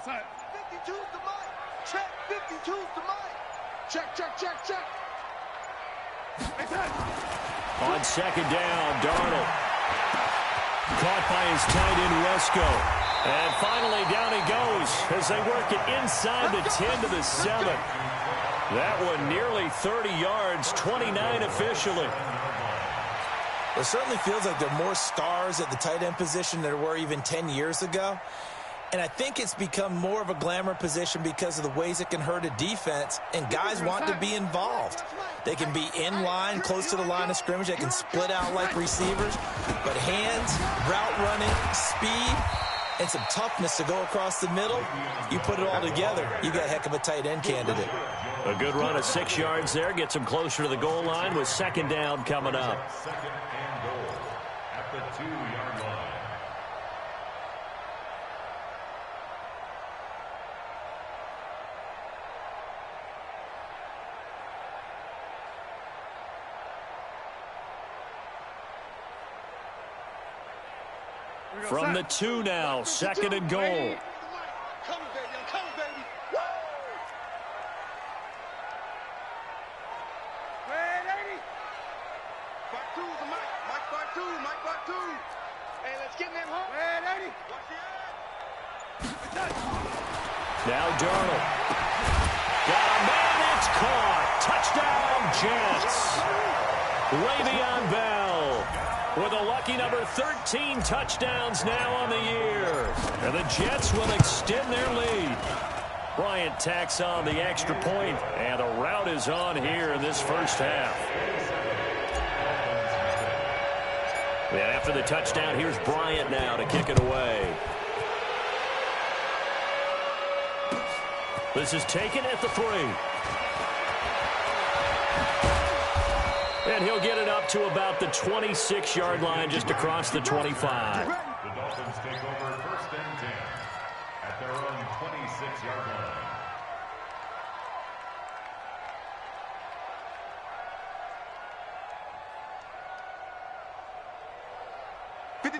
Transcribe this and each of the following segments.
52's the mic. Check. 52's the mic. Check. On second down, Darnold. Caught by his tight end, Wesco. And finally, down he goes as they work it inside the 10 to the 7. That one nearly 30 yards, 29 officially. It certainly feels like there are more stars at the tight end position than there were even 10 years ago. And I think it's become more of a glamour position because of the ways it can hurt a defense, and guys want to be involved. They can be in line, close to the line of scrimmage. They can split out like receivers. But hands, route running, speed, and some toughness to go across the middle, you put it all together, you got a heck of a tight end candidate. A good run of 6 yards there, gets him closer to the goal line with second down coming up. Second and goal at the 2-yard line. From the 2 now, second and goal. Come, baby. Woo! Ready? Part 2's the mic. Mic part 2. Hey, let's get in them home. Ready? Watch the edge. Now Darnold. Got a man, it's caught. Touchdown, Jets. Le'Veon Bell with a lucky number 13 touchdowns now on the year. And the Jets will extend their lead. Bryant tacks on the extra point, and the rout is on here in this first half. And after the touchdown, here's Bryant now to kick it away. This is taken at the 3. And he'll get it up to about the 26-yard line, just across the 25. The Dolphins take over first and 10 at their own 26-yard line.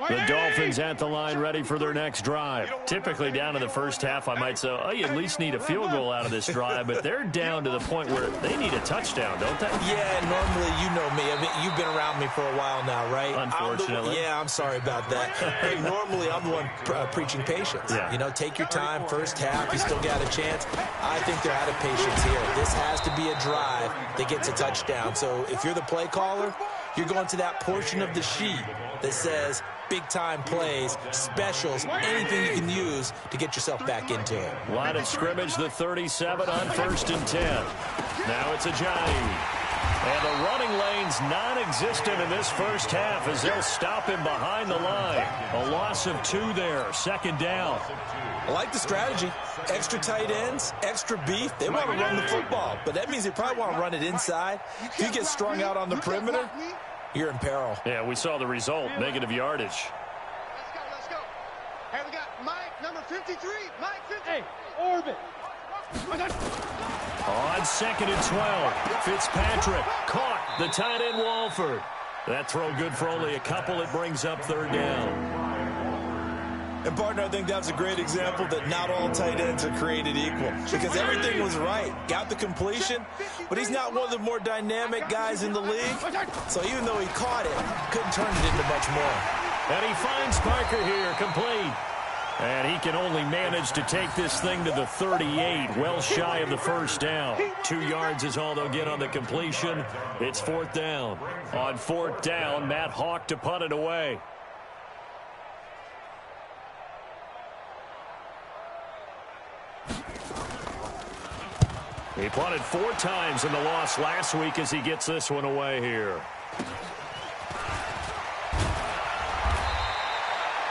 The Dolphins at the line, ready for their next drive. Typically down in the first half, I might say, oh, you at least need a field goal out of this drive, but they're down to the point where they need a touchdown, don't they? Yeah, normally, you know me. I mean, you've been around me for a while now, right? Unfortunately. I'm sorry about that. Hey, normally, I'm the one preaching patience. Yeah. You know, take your time, first half, you still got a chance. I think they're out of patience here. This has to be a drive that gets a touchdown. So if you're the play caller, you're going to that portion of the sheet that says big-time plays, specials, anything you can use to get yourself back into it. Line of scrimmage, the 37 on first and 10. Now it's Ajayi. And the running lane's non-existent in this first half as they'll stop him behind the line. A loss of 2 there, second down. I like the strategy. Extra tight ends, extra beef. They want to run the football, but that means they probably want to run it inside. If you get strung out on the perimeter, you're in peril. Yeah, we saw the result, negative yardage. Let's go. Hey, we got Mike, number 53. Mike 50. Hey, orbit. On second and 12, Fitzpatrick caught the tight end Walford. That throw good for only a couple. It brings up third down. And, partner, I think that's a great example that not all tight ends are created equal because everything was right. Got the completion, but he's not one of the more dynamic guys in the league. So even though he caught it, couldn't turn it into much more. And he finds Parker here, complete. And he can only manage to take this thing to the 38, well shy of the first down. 2 yards is all they'll get on the completion. It's fourth down. On fourth down, Matt Hawk to punt it away. He punted 4 times in the loss last week as he gets this one away here.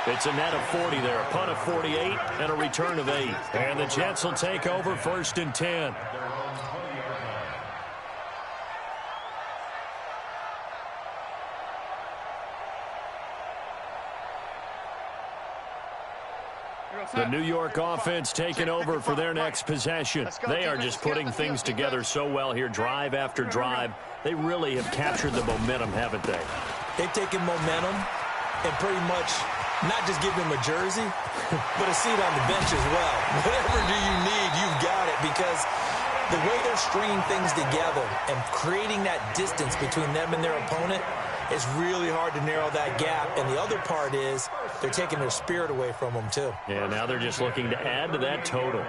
It's a net of 40 there, a punt of 48 and a return of 8. And the Jets will take over first and 10. The New York offense taking over for their next possession. They are just putting things together so well here, drive after drive. They really have captured the momentum, haven't they? They've taken momentum and pretty much Not just give him a jersey, but a seat on the bench as well. Whatever do you need, you've got it, because the way they're stringing things together and creating that distance between them and their opponent, it's really hard to narrow that gap. And the other part is they're taking their spirit away from them, too. And now they're just looking to add to that total.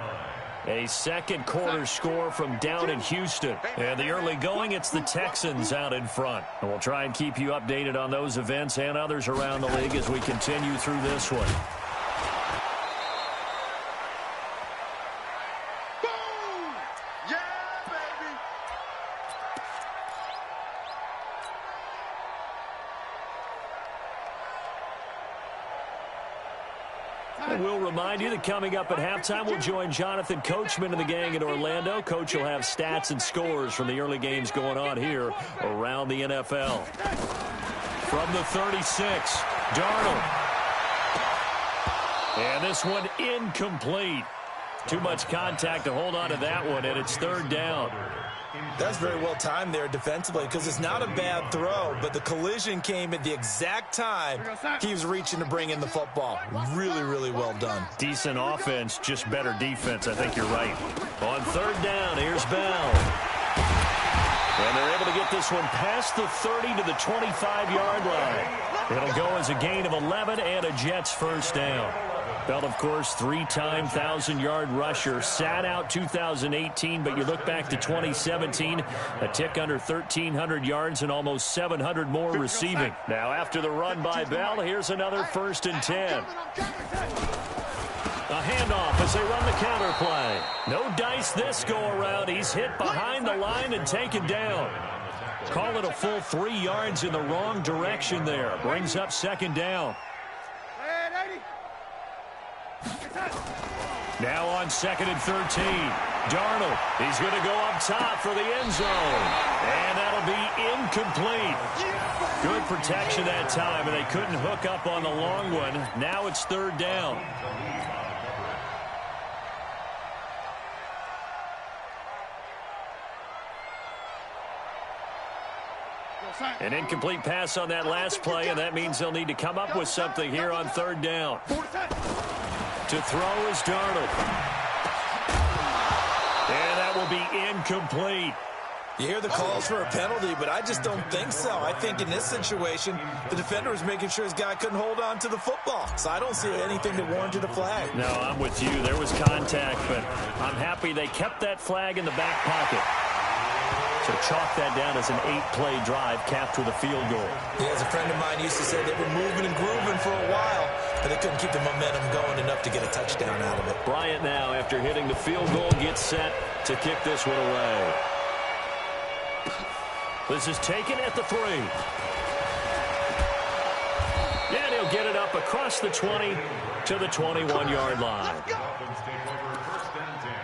A second quarter score from down in Houston. And the early going, it's the Texans out in front. And we'll try and keep you updated on those events and others around the league as we continue through this one. Boom! Yeah, baby! We'll remind you that coming up at halftime, we'll join Jonathan Coachman and the gang in Orlando. Coach will have stats and scores from the early games going on here around the NFL. From the 36, Darnold. And this one incomplete. Too much contact to hold on to that one, and it's third down. That's very well timed there defensively, because it's not a bad throw, but the collision came at the exact time he was reaching to bring in the football. Really, really well done. Decent offense, just better defense. I think you're right. On third down, here's Bell. And they're able to get this one past the 30 to the 25-yard line. It'll go as a gain of 11 and a Jets first down. Bell, of course, three-time 1,000-yard rusher. Sat out 2018, but you look back to 2017, a tick under 1,300 yards and almost 700 more receiving. Now, after the run by Bell, here's another 1st and 10. A handoff as they run the counter play. No dice this go-around. He's hit behind the line and taken down. Call it a full 3 yards in the wrong direction there. Brings up second down. Now on 2nd and 13. Darnold, he's going to go up top for the end zone. And that'll be incomplete. Good protection that time, and they couldn't hook up on the long one. Now it's third down. An incomplete pass on that last play, and that means they'll need to come up with something here on third down. To throw is Darnold. And that will be incomplete. You hear the calls for a penalty, but I just don't think so. I think in this situation, the defender was making sure his guy couldn't hold on to the football. So I don't see anything that warranted a flag. No, I'm with you. There was contact, but I'm happy they kept that flag in the back pocket. So chalk that down as an 8-play drive capped with a field goal. Yeah, as a friend of mine used to say, they were moving and grooving for a while, but they couldn't keep the momentum going enough to get a touchdown out of it. Bryant now, after hitting the field goal, gets set to kick this one away. This is taken at the 3. And he'll get it up across the 20 to the 21-yard line. Dolphins take over 1st and 10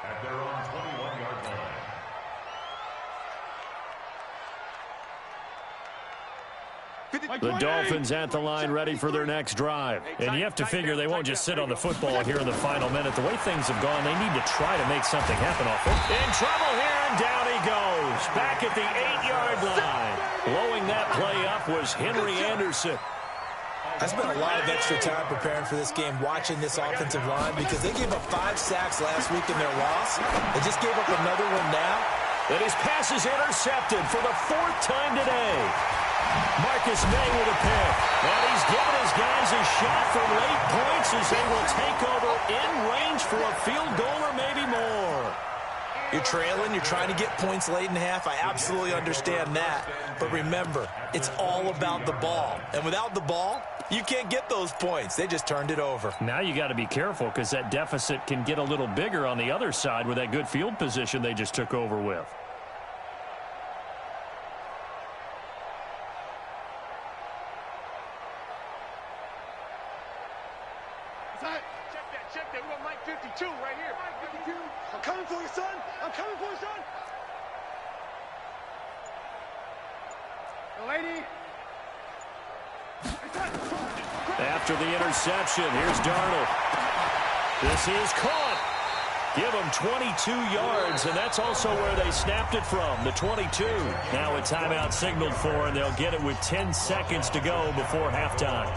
at their own 21-yard line. The Dolphins at the line ready for their next drive. And you have to figure they won't just sit on the football here in the final minute. The way things have gone, they need to try to make something happen off it. In trouble here, and down he goes. Back at the 8-yard line. Blowing that play up was Henry Anderson. I spent a lot of extra time preparing for this game, watching this offensive line, because they gave up 5 sacks last week in their loss. They just gave up another one now. And his pass is intercepted for the 4th time today. Marcus May with a pick. And he's given his guys a shot for late points as they will take over in range for a field goal or maybe more. You're trailing, you're trying to get points late in half. I absolutely understand that. But remember, it's all about the ball. And without the ball, you can't get those points. They just turned it over. Now you got to be careful, because that deficit can get a little bigger on the other side with that good field position they just took over with. Check that. We got Mike 52 right here. Mike 52. I'm coming for you, son. I'm coming for you, son. The lady. After the interception, here's Darnold. This is caught. Give them 22 yards, and that's also where they snapped it from, the 22. Now a timeout signaled for, and they'll get it with 10 seconds to go before halftime.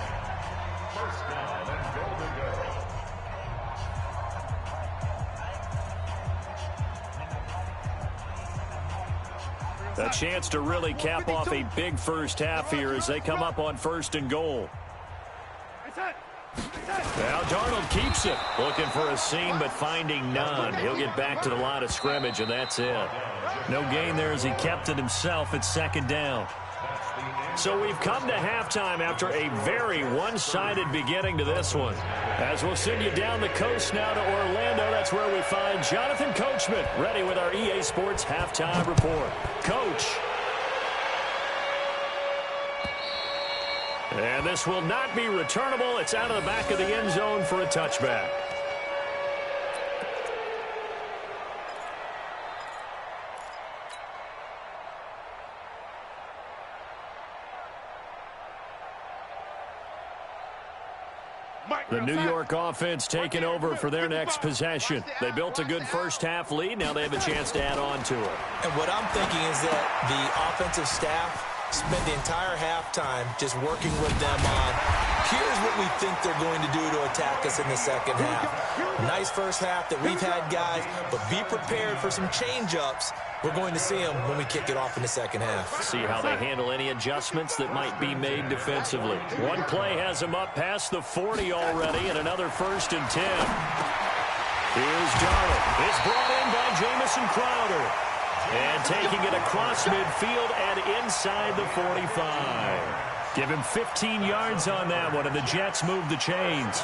A chance to really cap off a big first half here as they come up on 1st and goal. Now Darnold keeps it. Looking for a seam, but finding none. He'll get back to the line of scrimmage, and that's it. No gain there as he kept it himself at 2nd down. So we've come to halftime after a very one-sided beginning to this one. As we'll send you down the coast now to Orlando, that's where we find Jonathan Coachman ready with our EA Sports Halftime Report. Coach. And this will not be returnable. It's out of the back of the end zone for a touchback. The New York offense taking over for their next possession. They built a good first half lead. Now they have a chance to add on to it. And what I'm thinking is that the offensive staff spent the entire halftime just working with them on, here's what we think they're going to do to attack us in the second half. Nice first half that we've had, guys, but be prepared for some change-ups. We're going to see them when we kick it off in the second half. See how they handle any adjustments that might be made defensively. One play has them up past the 40 already, and another 1st and 10. Here's Darnold. It's brought in by Jamison Crowder. And taking it across midfield and inside the 45. Give him 15 yards on that one, and the Jets move the chains.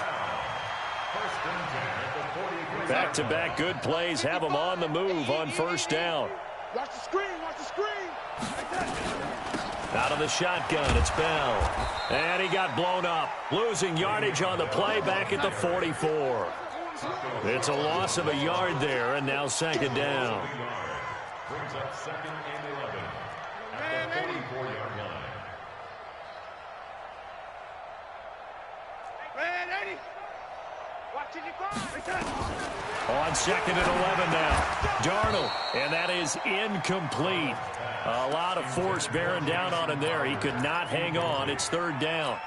Back-to-back good plays have them on the move on 1st down. Watch the screen, watch the screen. Out of the shotgun, it's Bell. And he got blown up. Losing yardage on the play back at the 44. It's a loss of a yard there, and now 2nd down. Brings up 2nd and 11 at the 44-yard line. Red 80. Watching you go. On 2nd and 11 now. Darnold, and that is incomplete. A lot of force bearing down on him there. He could not hang on. It's 3rd down.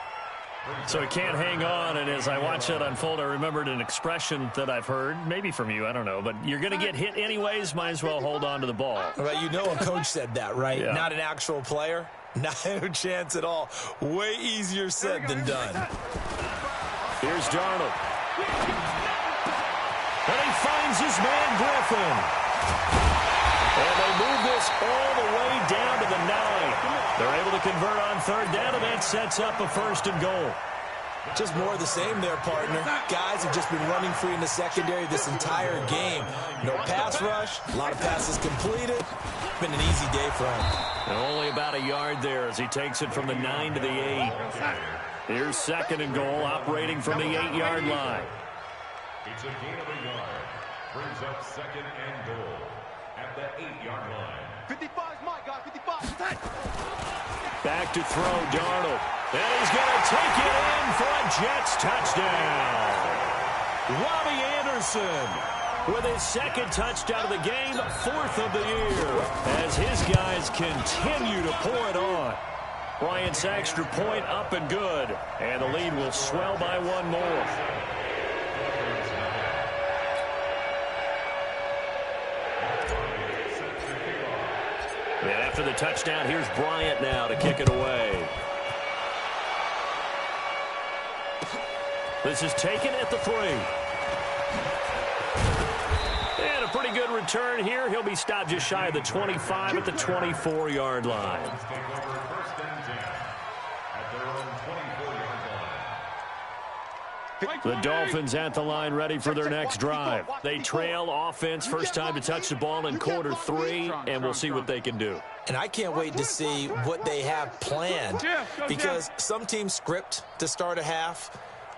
So he can't hang on, and as I watched that unfold, I remembered an expression that I've heard, maybe from you, I don't know, but you're going to get hit anyways, might as well hold on to the ball. Well, you know a coach said that, right? Yeah. Not an actual player. No chance at all. Way easier said than done. Here's Darnold. And he finds his man Griffin. And they move this all the way down to the 9. They're able to convert on 3rd down, and that sets up a 1st and goal. Just more of the same there, partner. Guys have just been running free in the secondary this entire game. No pass rush, a lot of passes completed. Been an easy day for him. And only about a yard there as he takes it from the 9 to the 8. Here's 2nd and goal, operating from the 8-yard line. It's a gain of a yard. Brings up 2nd and goal at the 8-yard line. 55 is my guy, 55. Back to throw, Darnold. And he's going to take it in for a Jets touchdown. Robbie Anderson with his 2nd touchdown of the game, 4th of the year, as his guys continue to pour it on. Bryant's extra point up and good, and the lead will swell by 1 more. And after the touchdown, here's Bryant now to kick it away. This is taken at the 3. And a pretty good return here. He'll be stopped just shy of the 25 at the 24-yard line. The Dolphins at the line ready for their next drive. They trail offense, first time to touch the ball in quarter 3, and we'll see what they can do. And I can't wait to see what they have planned, because some teams script to start a half.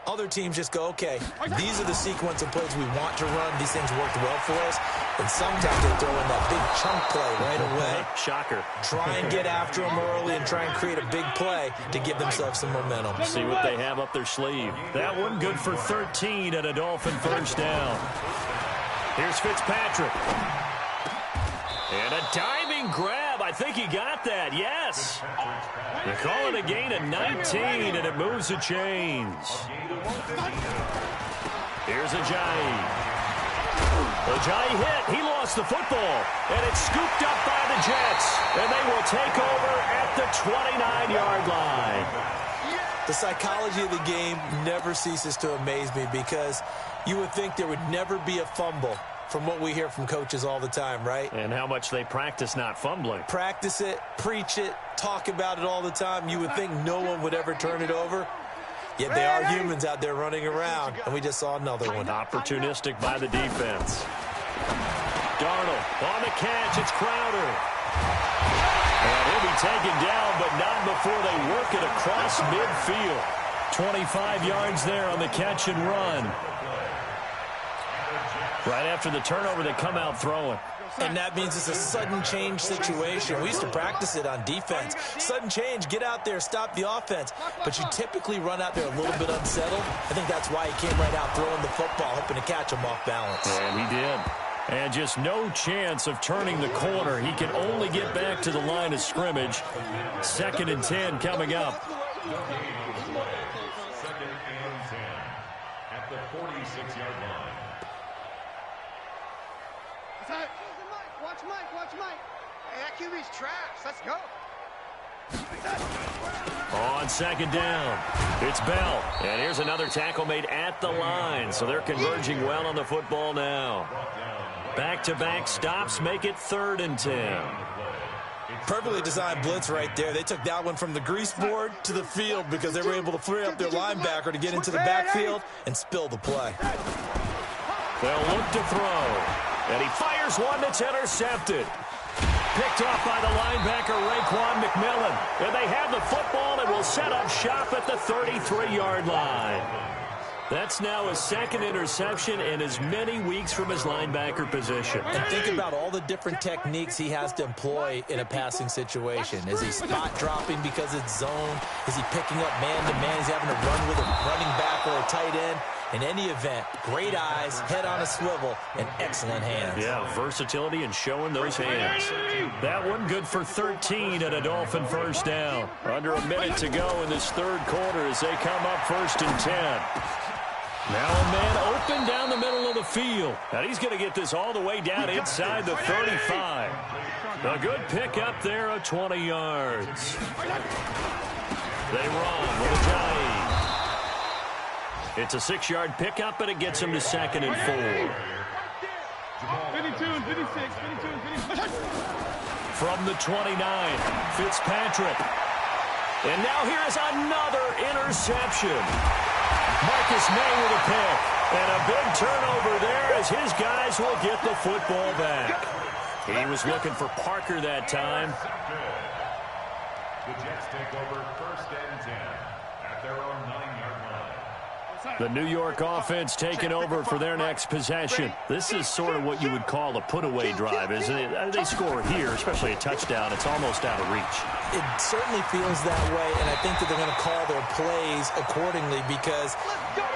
Other teams just go, okay, these are the sequence of plays we want to run. These things worked well for us. And sometimes they throw in that big chunk play right away. Shocker. Try and get after them early and try and create a big play to give themselves some momentum. See what they have up their sleeve. That one good for 13 at a Dolphin first down. Here's Fitzpatrick. And a diving grab. I think he got that. Yes. They call it a gain of 19, and it moves the chains. Here's Ajayi. Ajayi hit. He lost the football. And it's scooped up by the Jets. And they will take over at the 29-yard line. The psychology of the game never ceases to amaze me because you would think there would never be a fumble from what we hear from coaches all the time, right? And how much they practice not fumbling. Practice it, preach it, talk about it all the time. You would think no one would ever turn it over. Yet they are humans out there running around, and we just saw another one. Opportunistic by the defense. Darnold on the catch. It's Crowder. And he'll be taken down, but not before they work it across midfield. 25 yards there on the catch and run. Right after the turnover, they come out throwing. And that means it's a sudden change situation. We used to practice it on defense. Sudden change, get out there, stop the offense. But you typically run out there a little bit unsettled. I think that's why he came right out throwing the football, hoping to catch him off balance. And he did. And just no chance of turning the corner. He can only get back to the line of scrimmage. 2nd and 10 coming up. 2nd and 10 at the 46-yard line. Watch Mike. Hey, that QB's trash. Let's go. On 2nd down, it's Bell. And here's another tackle made at the line. So they're converging well on the football now. Back-to-back stops make it 3rd and 10. Perfectly designed blitz right there. They took that one from the grease board to the field because they were able to free up their linebacker to get into the backfield and spill the play. They'll look to throw. And he fires one that's intercepted. Picked off by the linebacker, Raekwon McMillan. And they have the football and will set up shop at the 33-yard line. That's now his 2nd interception in as many weeks from his linebacker position. And think about all the different techniques he has to employ in a passing situation. Is he spot dropping because it's zone? Is he picking up man-to-man? He's having to run with a running back or a tight end? In any event, great eyes, head on a swivel, and excellent hands. Yeah, versatility and showing those hands. That one good for 13 and a Dolphin first down. Under a minute to go in this 3rd quarter as they come up 1st and 10. Now a man open down the middle of the field. And he's going to get this all the way down inside the 35. A good pick up there of 20 yards. They run with Ajayi. It's a 6-yard pickup, and it gets him to 2nd and 4. 52 and 56, 52 and 56. From the 29, Fitzpatrick. And now here is another interception. Marcus May with a pick. And a big turnover there as his guys will get the football back. He was looking for Parker that time. The Jets take over 1st and 10 at their own 9-yard line. The New York offense taking over for their next possession. This is sort of what you would call a put-away drive, isn't it? They score here, especially a touchdown. It's almost out of reach. It certainly feels that way, and I think that they're going to call their plays accordingly because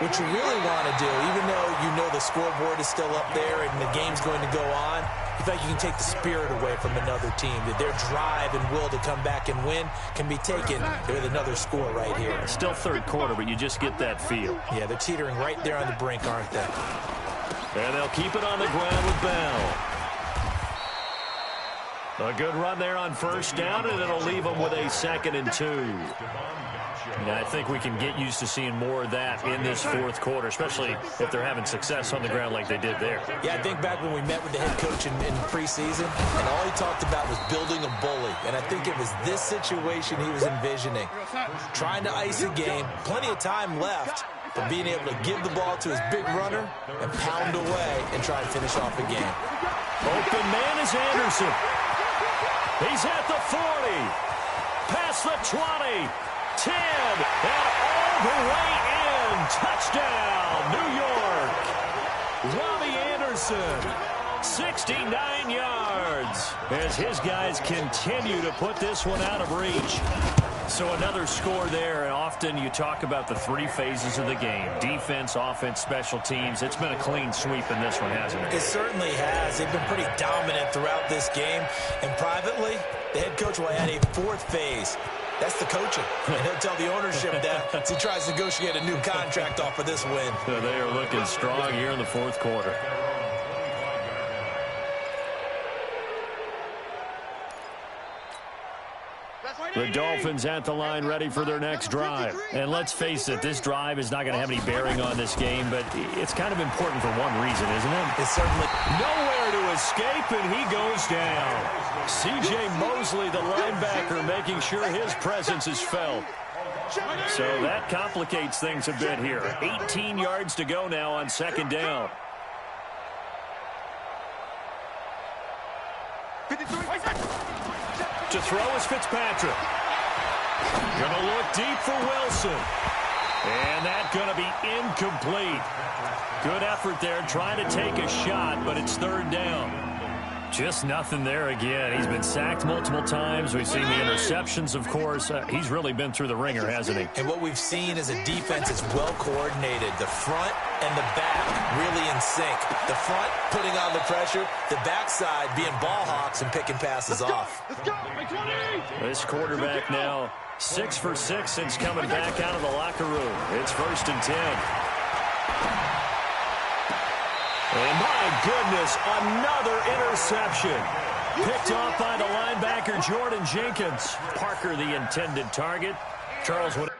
what you really want to do, even though you know the scoreboard is still up there and the game's going to go on, you feel like you can take the spirit away from another team, that their drive and will to come back and win can be taken with another score right here. Still 3rd quarter, but you just get that feel. Yeah, they're teetering right there on the brink, aren't they? And they'll keep it on the ground with Bell. A good run there on 1st down, and it'll leave them with a 2nd and 2. And I think we can get used to seeing more of that in this 4th quarter, especially if they're having success on the ground like they did there. Yeah, I think back when we met with the head coach in preseason, and all he talked about was building a bully. And I think it was this situation he was envisioning. Trying to ice a game, plenty of time left, but being able to give the ball to his big runner and pound away and try and finish off a game. Open man is Anderson. He's at the 40, past the 20, 10, and all the way in. Touchdown, New York. Robbie Anderson, 69 yards, as his guys continue to put this one out of reach. So another score there, and often you talk about the 3 phases of the game. Defense, offense, special teams. It's been a clean sweep in this one, hasn't it? It certainly has. They've been pretty dominant throughout this game. And privately, the head coach will add a 4th phase. That's the coaching. And he'll tell the ownership that as he tries to negotiate a new contract off of this win. So they are looking strong here in the 4th quarter. The Dolphins at the line ready for their next drive. And let's face it, this drive is not going to have any bearing on this game, but it's kind of important for one reason, isn't it? It's certainly nowhere to escape, and he goes down. C.J. Mosley, the linebacker, making sure his presence is felt. So that complicates things a bit here. 18 yards to go now on second down. To throw is Fitzpatrick. Going to look deep for Wilson. And that's going to be incomplete. Good effort there trying to take a shot, but it's third down. Just nothing there again. He's been sacked multiple times. We've seen the interceptions, of course. He's really been through the ringer, hasn't he? And what we've seen is a defense that's well coordinated. The front and the back really in sync. The front putting on the pressure. The backside being ball hawks and picking passes off. This quarterback now 6 for 6 since coming back out of the locker room. It's 1st and 10. And my goodness, another interception. Picked off by the linebacker, Jordan Jenkins. Parker, the intended target. Charles, what?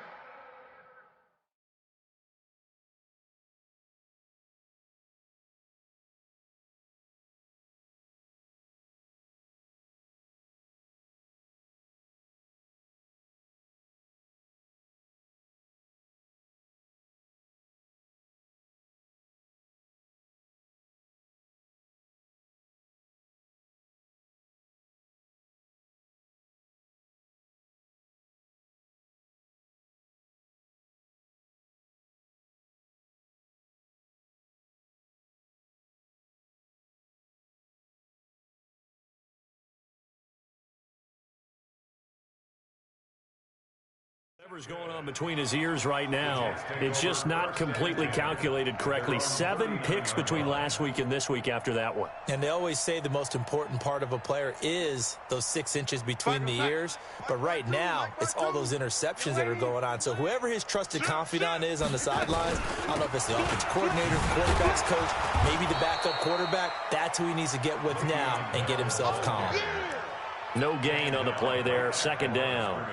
Whatever's going on between his ears right now, it's just not completely calculated correctly. 7 picks between last week and this week after that one. And they always say the most important part of a player is those 6 inches between the ears. But right now, it's all those interceptions that are going on. So whoever his trusted confidant is on the sidelines, I don't know if it's the offensive coordinator, the quarterback's coach, maybe the backup quarterback, that's who he needs to get with now and get himself calm. No gain on the play there, 2nd down.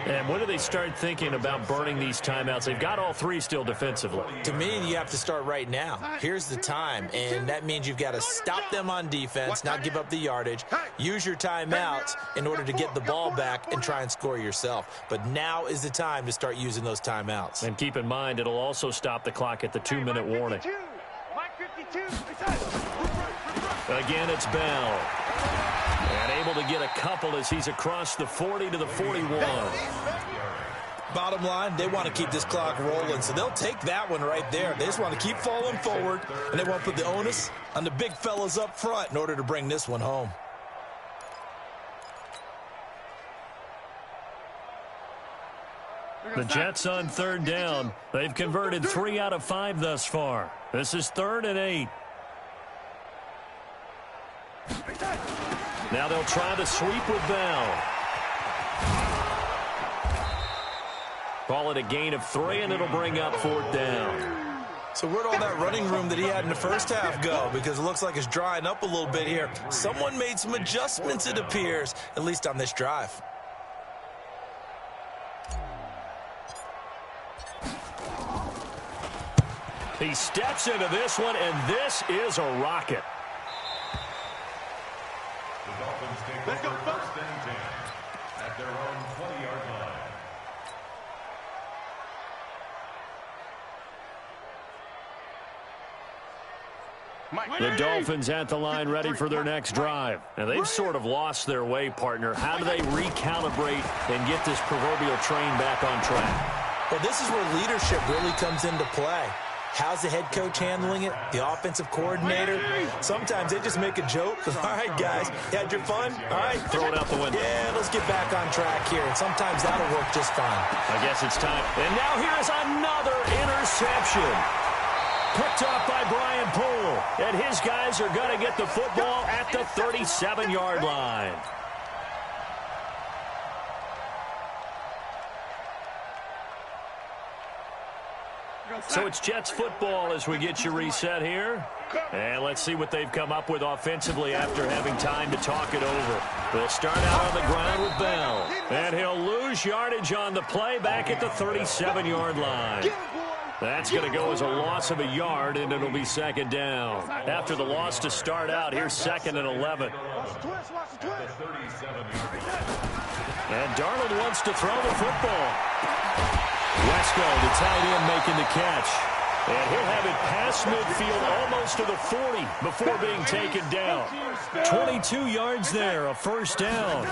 And when do they start thinking about burning these timeouts? They've got all 3 still defensively. To me, you have to start right now. Here's the time, and that means you've got to stop them on defense, not give up the yardage, use your timeouts in order to get the ball back and try and score yourself. But now is the time to start using those timeouts. And keep in mind, it'll also stop the clock at the 2-minute warning. Again, it's Bell. And able to get a couple as he's across the 40 to the 41. Bottom line, they want to keep this clock rolling, so they'll take that one right there. They just want to keep falling forward, and they want to put the onus on the big fellas up front in order to bring this one home. The Jets on 3rd down. They've converted 3 out of 5 thus far. This is 3rd and 8. Now they'll try the sweep with Bell. Call it a gain of 3, and it'll bring up 4th down. So where'd all that running room that he had in the first half go? Because it looks like it's drying up a little bit here. Someone made some adjustments, it appears, at least on this drive. He steps into this one, and this is a rocket. The Dolphins take over 1st and 10 at their own 20-yard line. The Dolphins at the line ready for their next drive. And they've sort of lost their way, partner. How do they recalibrate and get this proverbial train back on track? Well, this is where leadership really comes into play. How's the head coach handling it? The offensive coordinator? Sometimes they just make a joke. All right, guys, you had your fun? All right. Throw it out the window. Yeah, let's get back on track here. And sometimes that'll work just fine. I guess it's time. And now here's another interception. Picked off by Brian Poole. And his guys are going to get the football at the 37-yard line. So it's Jets football as we get you reset here. And let's see what they've come up with offensively after having time to talk it over. They'll start out on the ground with Bell. And he'll lose yardage on the play back at the 37-yard line. That's going to go as a loss of a yard, and it'll be second down. After the loss to start out, here's 2nd and 11. And Darnold wants to throw the football. Wesco, the tight end, making the catch. And he'll have it past midfield almost to the 40 before being taken down. 22 yards there, a first down.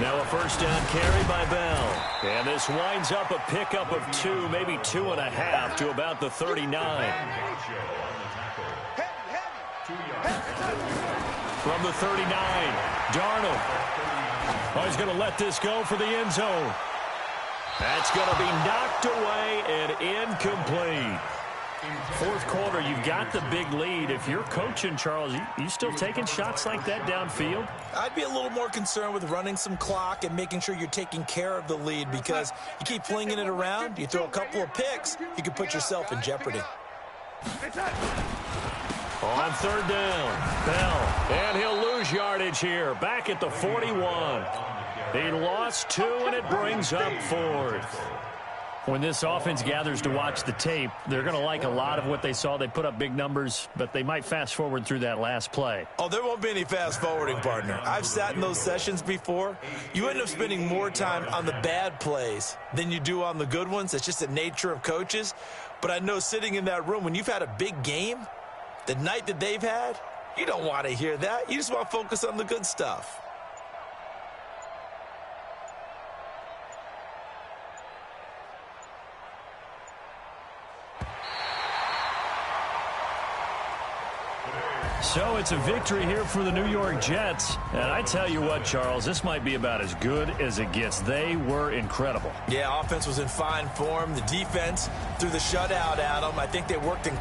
Now a first down carry by Bell. And this winds up a pickup of 2, maybe 2.5 to about the 39. From the 39, Darnold. Oh, he's going to let this go for the end zone. That's going to be knocked away and incomplete. Fourth quarter, you've got the big lead. If you're coaching, Charles, you still taking shots like that downfield? I'd be a little more concerned with running some clock and making sure you're taking care of the lead, because you keep flinging it around, you throw a couple of picks, you can put yourself in jeopardy. On third down, Bell. And he'll lose yardage here. Back at the 41. He lost 2, and it brings up 4th. When this offense gathers to watch the tape, they're going to like a lot of what they saw. They put up big numbers, but they might fast forward through that last play. Oh, there won't be any fast forwarding, partner. I've sat in those sessions before. You end up spending more time on the bad plays than you do on the good ones. It's just the nature of coaches. But I know sitting in that room, when you've had a big game, the night that they've had, you don't want to hear that. You just want to focus on the good stuff. So it's a victory here for the New York Jets. And I tell you what, Charles, this might be about as good as it gets. They were incredible. Yeah, offense was in fine form. The defense threw the shutout at them. I think they worked in